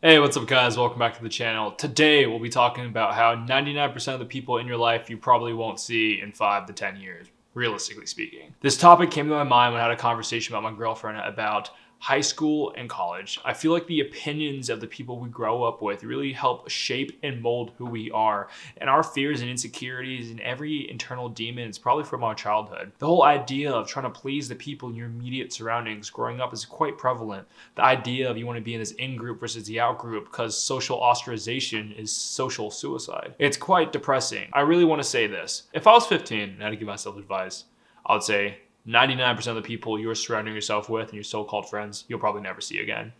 Hey, what's up guys? Welcome back to the channel. Today we'll be talking about how 99% of the people in your life you probably won't see in 5 to 10 years, realistically speaking. This topic came to my mind when I had a conversation about my girlfriend about high school and college. I feel like the opinions of the people we grow up with really help shape and mold who we are. And our fears and insecurities and every internal demon is probably from our childhood. The whole idea of trying to please the people in your immediate surroundings growing up is quite prevalent. The idea of you want to be in this in-group versus the out-group because social ostracization is social suicide. It's quite depressing. I really want to say this. If I was 15 and I had to give myself advice, I would say 99% of the people you're surrounding yourself with and your so-called friends, you'll probably never see again.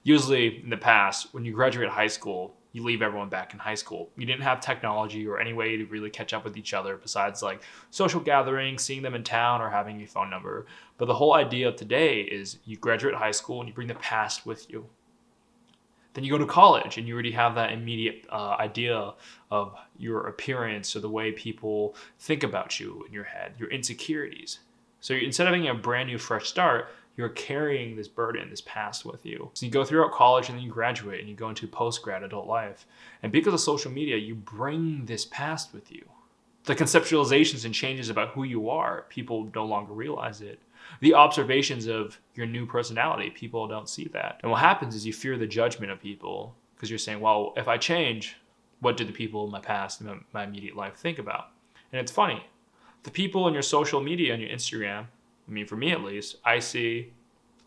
Usually in the past, when you graduate high school, you leave everyone back in high school. You didn't have technology or any way to really catch up with each other besides like social gatherings, seeing them in town, or having a phone number. But the whole idea of today is you graduate high school and you bring the past with you. Then you go to college and you already have that immediate idea of your appearance or the way people think about you in your head, your insecurities. So instead of having a brand new fresh start, you're carrying this burden, this past with you. So you go throughout college and then you graduate and you go into post-grad adult life. And because of social media, you bring this past with you. The conceptualizations and changes about who you are, people no longer realize it. The observations of your new personality, people don't see that. And what happens is you fear the judgment of people because you're saying, well, if I change, what do the people in my past and my immediate life think about? And it's funny. The people in your social media and your Instagram, I mean, for me at least, I see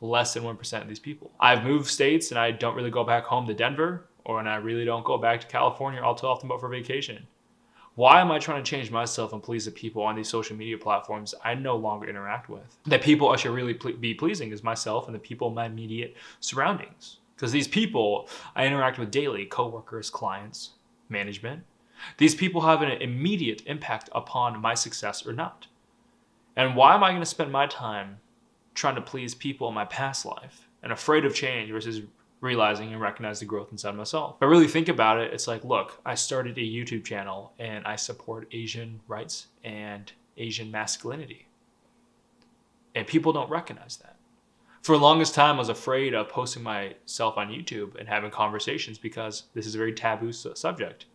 less than 1% of these people. I've moved states and I don't really go back home to Denver, and I really don't go back to California all too often but for vacation. Why am I trying to change myself and please the people on these social media platforms I no longer interact with? The people I should really be pleasing is myself and the people in my immediate surroundings. Because these people I interact with daily, coworkers, clients, management. These people have an immediate impact upon my success or not. And why am I going to spend my time trying to please people in my past life and afraid of change versus realizing and recognize the growth inside myself? If I really think about it, it's like, look, I started a YouTube channel and I support Asian rights and Asian masculinity. And people don't recognize that. For the longest time, I was afraid of posting myself on YouTube and having conversations because this is a very taboo subject.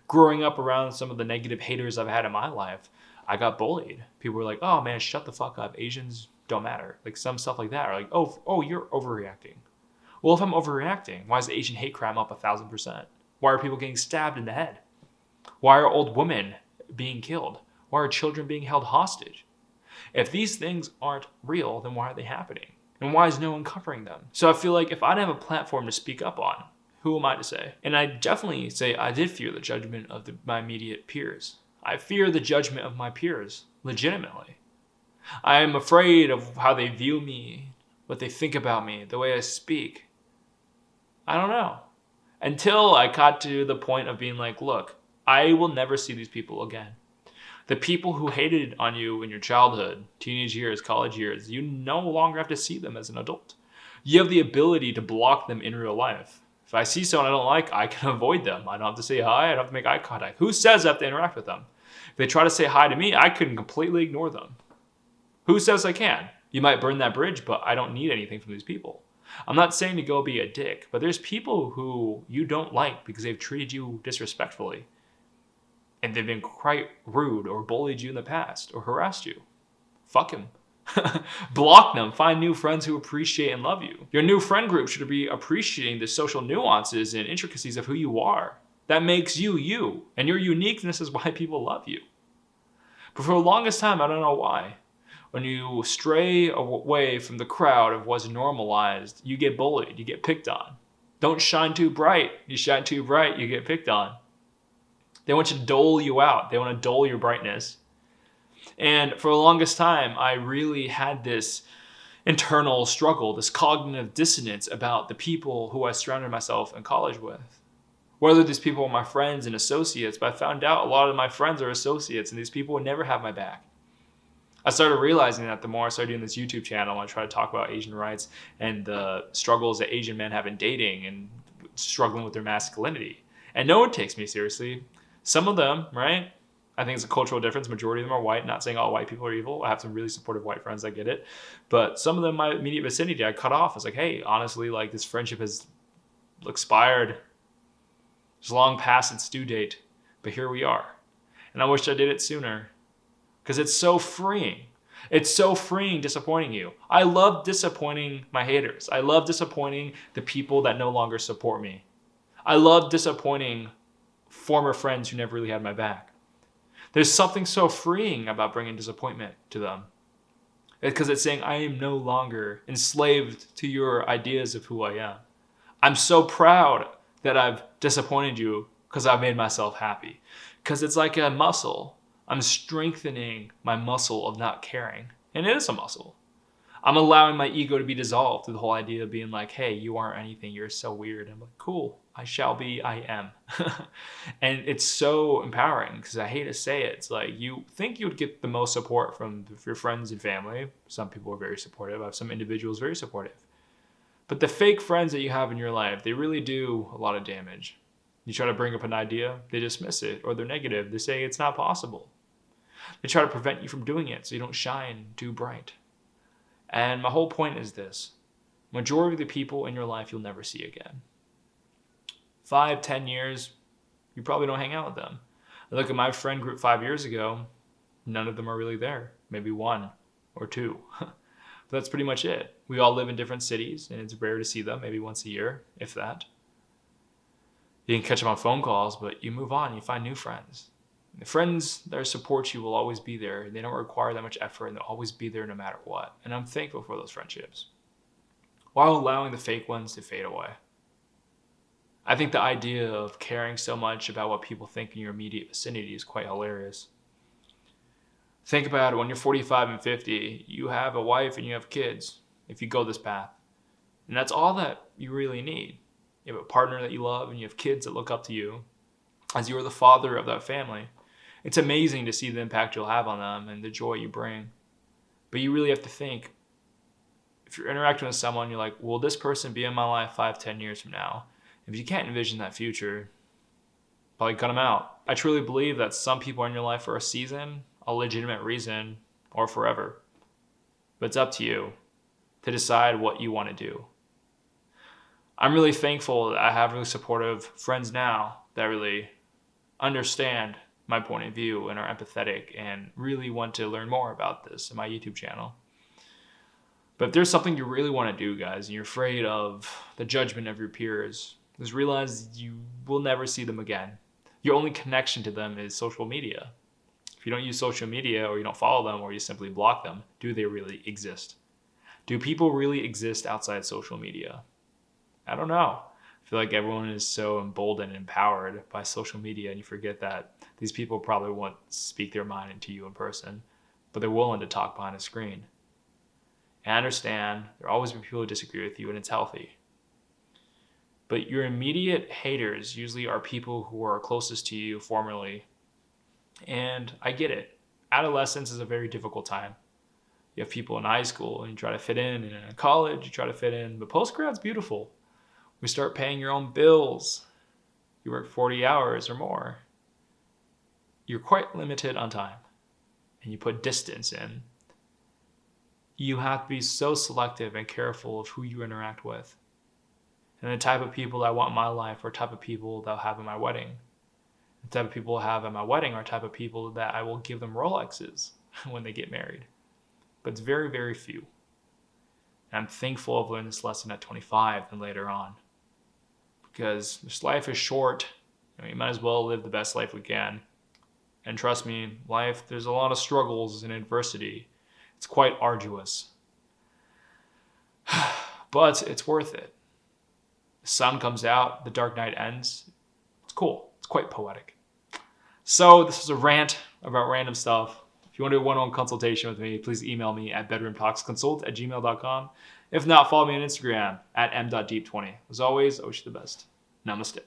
Growing up around some of the negative haters I've had in my life, I got bullied. People were like, oh man, shut the fuck up. Asians don't matter. Like some stuff like that. Or like, oh, you're overreacting. Well, if I'm overreacting, why is the Asian hate crime up 1,000%? Why are people getting stabbed in the head? Why are old women being killed? Why are children being held hostage? If these things aren't real, then why are they happening? And why is no one covering them? So I feel like if I didn't have a platform to speak up on, who am I to say? And I definitely say I did fear the judgment of my immediate peers. I fear the judgment of my peers, legitimately. I am afraid of how they view me, what they think about me, the way I speak. I don't know. Until I got to the point of being like, look, I will never see these people again. The people who hated on you in your childhood, teenage years, college years, you no longer have to see them as an adult. You have the ability to block them in real life. If I see someone I don't like, I can avoid them. I don't have to say hi. I don't have to make eye contact. Who says I have to interact with them? If they try to say hi to me, I can completely ignore them. Who says I can? You might burn that bridge, but I don't need anything from these people. I'm not saying to go be a dick, but there's people who you don't like because they've treated you disrespectfully. And they've been quite rude or bullied you in the past or harassed you. Fuck him. Block them. Find new friends who appreciate and love you. Your new friend group should be appreciating the social nuances and intricacies of who you are. That makes you you. And your uniqueness is why people love you. But for the longest time, I don't know why. When you stray away from the crowd of what's normalized, you get bullied, you get picked on. Don't shine too bright. You shine too bright, you get picked on. They want you to dole you out. They want to dull your brightness. And for the longest time, I really had this internal struggle, this cognitive dissonance about the people who I surrounded myself in college with. Whether these people were my friends and associates, but I found out a lot of my friends are associates and these people would never have my back. I started realizing that the more I started doing this YouTube channel, I try to talk about Asian rights and the struggles that Asian men have in dating and struggling with their masculinity. And no one takes me seriously. Some of them, right? I think it's a cultural difference. Majority of them are white. Not saying all white people are evil. I have some really supportive white friends. I get it. But some of them, my immediate vicinity, I cut off. I was like, hey, honestly, like this friendship has expired. It's long past its due date, but here we are. And I wish I did it sooner because it's so freeing. It's so freeing disappointing you. I love disappointing my haters. I love disappointing the people that no longer support me. I love disappointing former friends who never really had my back. There's something so freeing about bringing disappointment to them. Because it's saying, I am no longer enslaved to your ideas of who I am. I'm so proud that I've disappointed you because I've made myself happy. Because it's like a muscle. I'm strengthening my muscle of not caring. And it is a muscle. I'm allowing my ego to be dissolved through the whole idea of being like, hey, you aren't anything. You're so weird. I'm like, cool. I shall be. I am. And it's so empowering because I hate to say it. It's like you think you would get the most support from your friends and family. Some people are very supportive. I have some individuals very supportive. But the fake friends that you have in your life, they really do a lot of damage. You try to bring up an idea, they dismiss it, or they're negative. They say it's not possible. They try to prevent you from doing it so you don't shine too bright. And my whole point is this. Majority of the people in your life you'll never see again. 5, 10 years, you probably don't hang out with them. I look at my friend group 5 years ago, none of them are really there. Maybe 1 or 2. But that's pretty much it. We all live in different cities, and it's rare to see them, maybe once a year, if that. You can catch them on phone calls, but you move on, you find new friends. The friends that support you will always be there. They don't require that much effort, and they'll always be there no matter what. And I'm thankful for those friendships, while allowing the fake ones to fade away. I think the idea of caring so much about what people think in your immediate vicinity is quite hilarious. Think about it. When you're 45 and 50, you have a wife and you have kids, if you go this path. And that's all that you really need. You have a partner that you love and you have kids that look up to you as you are the father of that family. It's amazing to see the impact you'll have on them and the joy you bring. But you really have to think, if you're interacting with someone, you're like, will this person be in my life 5, 10 years from now? If you can't envision that future, probably cut them out. I truly believe that some people in your life for a season, a legitimate reason, or forever. But it's up to you to decide what you want to do. I'm really thankful that I have really supportive friends now that really understand my point of view and are empathetic and really want to learn more about this in my YouTube channel. But if there's something you really want to do, guys, and you're afraid of the judgment of your peers, just realize you will never see them again. Your only connection to them is social media. If you don't use social media or you don't follow them or you simply block them, do they really exist? Do people really exist outside social media? I don't know. I feel like everyone is so emboldened and empowered by social media, and you forget that these people probably won't speak their mind into you in person, but they're willing to talk behind a screen. And I understand there will always be people who disagree with you, and it's healthy. But your immediate haters usually are people who are closest to you formerly. And I get it. Adolescence is a very difficult time. You have people in high school and you try to fit in, and in college you try to fit in, but post-grad's beautiful. We start paying your own bills. You work 40 hours or more. You're quite limited on time, and you put distance in. You have to be so selective and careful of who you interact with. And the type of people that I want in my life are type of people that I'll have in my wedding. The type of people I have at my wedding are type of people that I will give them Rolexes when they get married. But it's very, very few. And I'm thankful I've learned this lesson at 25 and later on. Because this life is short. We might as well live the best life we can. And trust me, life, there's a lot of struggles and adversity. It's quite arduous. But it's worth it. The sun comes out, the dark night ends. It's cool. It's quite poetic. So this is a rant about random stuff. If you want to do a one-on-one consultation with me, please email me at bedroomtalksconsult@gmail.com. If not, follow me on Instagram at m.deep20. As always, I wish you the best. Namaste.